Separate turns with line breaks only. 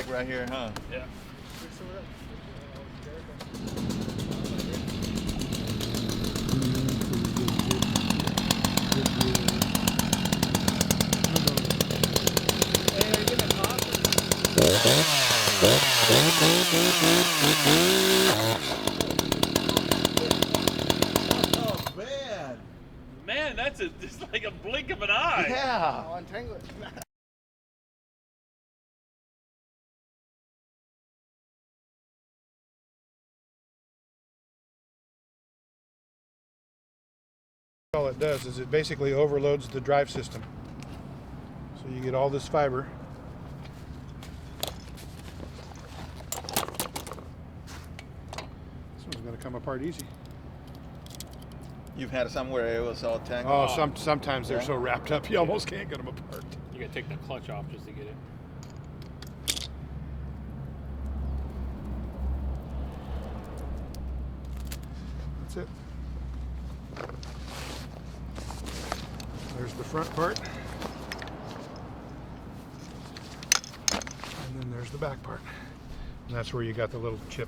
like right here, huh?
Yeah.
Hey, are you gonna talk?
Oh man!
Man, that's just like a blink of an eye.
Yeah.
I'll untangle it.
All it does is it basically overloads the drive system. So you get all this fiber. This one's going to come apart easy.
You've had it somewhere it was all tangled.
Oh, sometimes they're so wrapped up you almost can't get them apart.
You gotta take the clutch off just to get it.
That's it. There's the front part. And then there's the back part. And that's where you got the little chip.